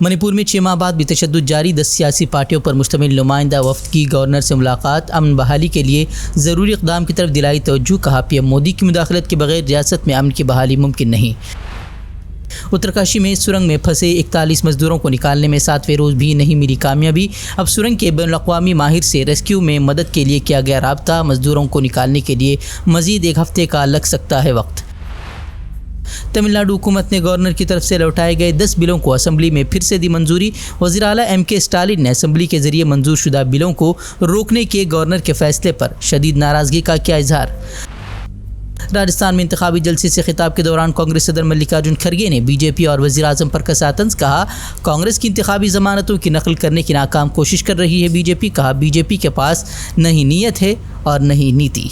منی پور میں 6 ماہ بعد بھی تشدد جاری، 10 سیاسی پارٹیوں پر مشتمل نمائندہ وفد کی گورنر سے ملاقات، امن بحالی کے لیے ضروری اقدام کی طرف دلائی توجہ، کہا پی ایم مودی کی مداخلت کے بغیر ریاست میں امن کی بحالی ممکن نہیں۔ اترکاشی میں سرنگ میں پھنسے 41 مزدوروں کو نکالنے میں 7ویں روز بھی نہیں ملی کامیابی، اب سرنگ کے بین الاقوامی ماہر سے ریسکیو میں مدد کے لیے کیا گیا رابطہ، مزدوروں کو نکالنے کے لیے مزید 1 ہفتے کا لگ سکتا ہے وقت۔ تمل ناڈو حکومت نے گورنر کی طرف سے لوٹائے گئے 10 بلوں کو اسمبلی میں پھر سے دی منظوری، وزیر اعلیٰ ایم کے اسٹالن نے اسمبلی کے ذریعے منظور شدہ بلوں کو روکنے کے گورنر کے فیصلے پر شدید ناراضگی کا کیا اظہار۔ راجستھان میں انتخابی جلسے سے خطاب کے دوران کانگریس صدر ملکارجن کھڑگے نے بی جے پی اور وزیر اعظم پر کسا طنز، کہا کانگریس کی انتخابی ضمانتوں کی نقل کرنے کی ناکام کوشش کر رہی ہے بی جے پی، کہا بی جے پی کے پاس نہیں نیت ہے اور نہیں نیتی۔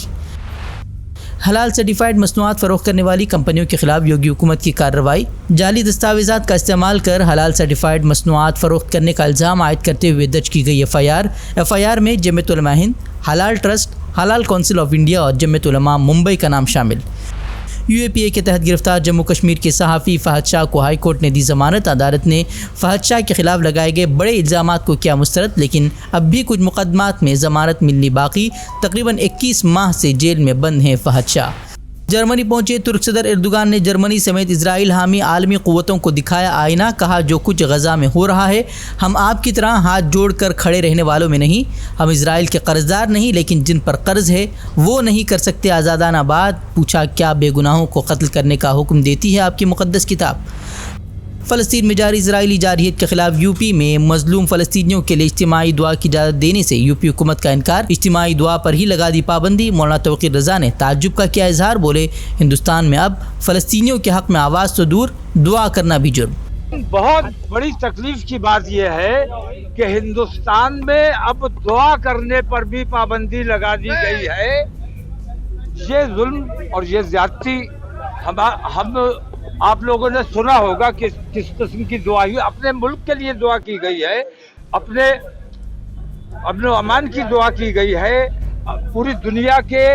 حلال سرٹیفائیڈ مصنوعات فروخت کرنے والی کمپنیوں کے خلاف یوگی حکومت کی کارروائی، جعلی دستاویزات کا استعمال کر حلال سرٹیفائیڈ مصنوعات فروخت کرنے کا الزام عائد کرتے ہوئے درج کی گئی ایف آئی آر میں جمعیت علماء ہند، حلال ٹرسٹ، حلال کونسل آف انڈیا اور جمعیت علماء ممبئی کا نام شامل۔ یو اے پی اے کے تحت گرفتار جموں کشمیر کے صحافی فہد شاہ کو ہائی کورٹ نے دی ضمانت، عدالت نے فہد شاہ کے خلاف لگائے گئے بڑے الزامات کو کیا مسترد، لیکن اب بھی کچھ مقدمات میں ضمانت ملنی باقی، تقریباً 21 ماہ سے جیل میں بند ہیں فہد شاہ۔ جرمنی پہنچے ترک صدر اردوغان نے جرمنی سمیت اسرائیل حامی عالمی قوتوں کو دکھایا آئینہ، کہا جو کچھ غزہ میں ہو رہا ہے ہم آپ کی طرح ہاتھ جوڑ کر کھڑے رہنے والوں میں نہیں، ہم اسرائیل کے قرضدار نہیں لیکن جن پر قرض ہے وہ نہیں کر سکتے آزادانہ بات، پوچھا کیا بے گناہوں کو قتل کرنے کا حکم دیتی ہے آپ کی مقدس کتاب۔ فلسطین میں جاری اسرائیلی جارحیت کے خلاف یو پی میں مظلوم فلسطینیوں کے لیے اجتماعی دعا کی اجازت دینے سے یو پی حکومت کا انکار، اجتماعی دعا پر ہی لگا دی پابندی، مولانا توقیر رضا نے تعجب کا کیا اظہار، بولے ہندوستان میں اب فلسطینیوں کے حق میں آواز تو دور، دعا کرنا بھی جرم۔ بہت بڑی تکلیف کی بات یہ ہے کہ ہندوستان میں اب دعا کرنے پر بھی پابندی لگا دی گئی ہے۔ یہ ظلم اور یہ زیادتی ہم آپ لوگوں نے سنا ہوگا کہ کس قسم کی دعا ہوئی، اپنے ملک کے لیے دعا کی گئی ہے، اپنے امن و امان کی دعا کی گئی ہے، پوری دنیا کے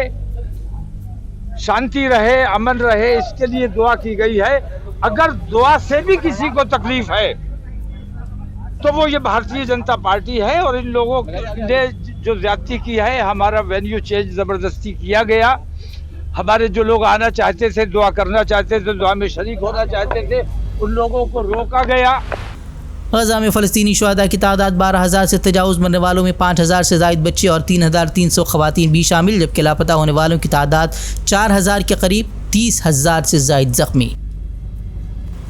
شانتی رہے، امن رہے، اس کے لیے دعا کی گئی ہے۔ اگر دعا سے بھی کسی کو تکلیف ہے تو وہ یہ بھارتیہ جنتا پارٹی ہے، اور ان لوگوں نے جو زیادتی کی ہے، ہمارا وینیو چینج زبردستی کیا گیا، ہمارے جو لوگ آنا چاہتے تھے، دعا کرنا چاہتے تھے، دعا میں شریک ہونا چاہتے تھے، ان لوگوں کو روکا گیا۔ غزہ میں فلسطینی شہداء کی تعداد 12,000 سے تجاوز، مرنے والوں میں 5,000 سے زائد بچے اور 3,300 خواتین بھی شامل، جبکہ لاپتہ ہونے والوں کی تعداد 4,000 کے قریب، 30,000 سے زائد زخمی۔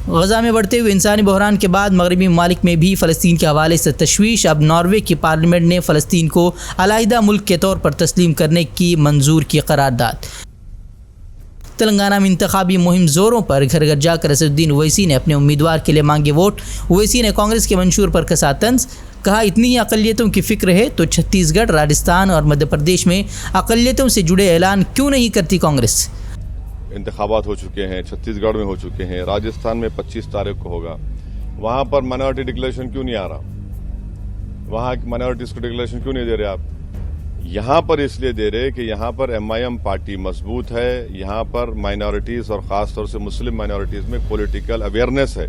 غزہ میں بڑھتے ہوئے انسانی بحران کے بعد مغربی ممالک میں بھی فلسطین کے حوالے سے تشویش، اب ناروے کی پارلیمنٹ نے فلسطین کو علیحدہ ملک کے طور پر تسلیم کرنے کی منظور کی قرارداد۔ تلنگانہ میں انتخابی مہم زوروں پر، گھر گھر جا کر اسد الدین اویسی نے اپنے امیدوار کے لیے مانگے ووٹ، اویسی نے کانگریس کے منشور پر کسا طنز، کہا اتنی ہی اقلیتوں کی فکر ہے تو چھتیس گڑھ، راجستھان اور مدھیہ پردیش میں اقلیتوں سے جڑے اعلان کیوں نہیں کرتی کانگریس۔ انتخابات ہو چکے ہیں، چھتیس گڑھ میں ہو چکے ہیں، راجستھان میں 25 تاریخ کو ہوگا، وہاں پر مائنورٹی ڈکلیریشن کیوں نہیں آ رہا؟ وہاں مائنورٹیز کو ڈکلیریشن کیوں نہیں دے رہے آپ؟ یہاں پر اس لیے دے رہے کہ یہاں پر ایم آئی ایم پارٹی مضبوط ہے، یہاں پر مائنورٹیز اور خاص طور سے مسلم مائنورٹیز میں پولیٹیکل اویئرنیس ہے،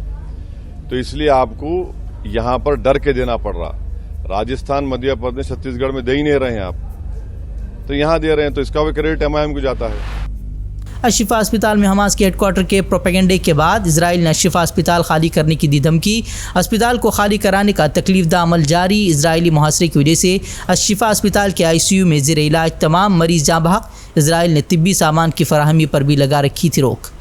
تو اس لیے آپ کو یہاں پر ڈر کے دینا پڑ رہا۔ راجستھان، مدھیہ پردیش، چھتیس گڑھ میں دے ہی نہیں رہے ہیں آپ، تو یہاں دے رہے ہیں، تو اس کا بھی کریڈٹ ایم آئی ایم کو جاتا ہے۔ الشفا اسپتال میں حماس کے ہیڈ کوارٹر کے پروپیگنڈے کے بعد اسرائیل نے الشفا اسپتال خالی کرنے کی دی دھمکی، اسپتال کو خالی کرانے کا تکلیف دہ عمل جاری، اسرائیلی محاصرے کی وجہ سے الشفا اسپتال کے آئی سی یو میں زیر علاج تمام مریض جاں بحق، اسرائیل نے طبی سامان کی فراہمی پر بھی لگا رکھی تھی روک۔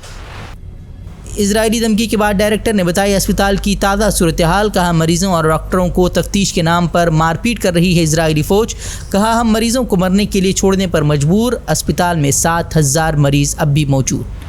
اسرائیلی دھمکی کے بعد ڈائریکٹر نے بتایا اسپتال کی تازہ صورتحال، کہا مریضوں اور ڈاکٹروں کو تفتیش کے نام پر مار پیٹ کر رہی ہے اسرائیلی فوج، کہا ہم مریضوں کو مرنے کے لیے چھوڑنے پر مجبور، اسپتال میں 7,000 مریض اب بھی موجود۔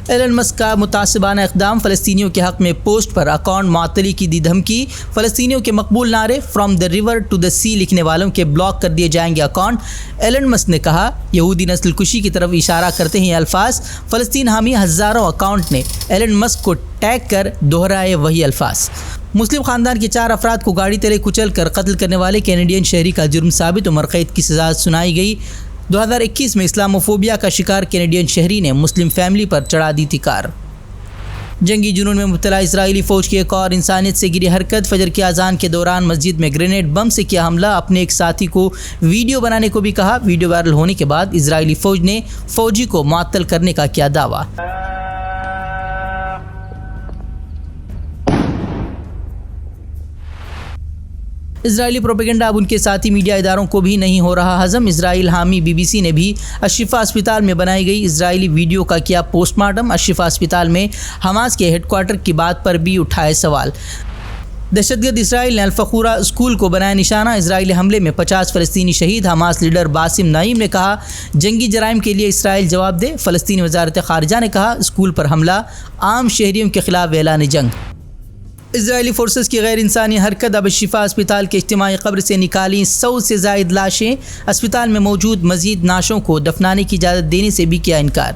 ایلن مسک کا متعصبانہ اقدام، فلسطینیوں کے حق میں پوسٹ پر اکاؤنٹ معطلی کی دی دھمکی، فلسطینیوں کے مقبول نعرے from the river to the sea لکھنے والوں کے بلاک کر دیے جائیں گے اکاؤنٹ۔ ایلن مسک نے کہا یہودی نسل کشی کی طرف اشارہ کرتے ہیں یہ الفاظ، فلسطین حامی ہزاروں اکاؤنٹ نے ایلن مسک کو ٹیگ کر دہرائے وہی الفاظ۔ مسلم خاندان کے 4 افراد کو گاڑی تلے کچل کر قتل کرنے والے کینیڈین شہری کا جرم ثابت، عمر قید کی سزا سنائی گئی۔ 2021 میں اسلاموفوبیا کا شکار کینیڈین شہری نے مسلم فیملی پر چڑھا دی تھی کار۔ جنگی جنون میں مبتلا اسرائیلی فوج کی ایک اور انسانیت سے گری حرکت، فجر کی اذان کے دوران مسجد میں گرینیڈ بم سے کیا حملہ، اپنے ایک ساتھی کو ویڈیو بنانے کو بھی کہا۔ ویڈیو وائرل ہونے کے بعد اسرائیلی فوج نے فوجی کو معطل کرنے کا کیا دعویٰ۔ اسرائیلی پروپیگنڈا اب ان کے ساتھی میڈیا اداروں کو بھی نہیں ہو رہا ہضم۔ اسرائیل حامی BBC نے بھی الشفا اسپتال میں بنائی گئی اسرائیلی ویڈیو کا کیا پوسٹ مارٹم، الشفا اسپتال میں حماس کے ہیڈ کوارٹر کی بات پر بھی اٹھائے سوال۔ دہشت گرد اسرائیل نے الفخورہ اسکول کو بنایا نشانہ، اسرائیلی حملے میں 50 فلسطینی شہید، حماس لیڈر باسم نعیم نے کہا جنگی جرائم کے لیے اسرائیل جواب دے۔ فلسطینی وزارت خارجہ نے کہا اسکول پر حملہ عام شہریوں کے خلاف اعلان جنگ۔ اسرائیلی فورسز کی غیر انسانی حرکت، اب الشفا اسپتال کے اجتماعی قبر سے نکالی 100 سے زائد لاشیں، اسپتال میں موجود مزید نعشوں کو دفنانے کی اجازت دینے سے بھی کیا انکار۔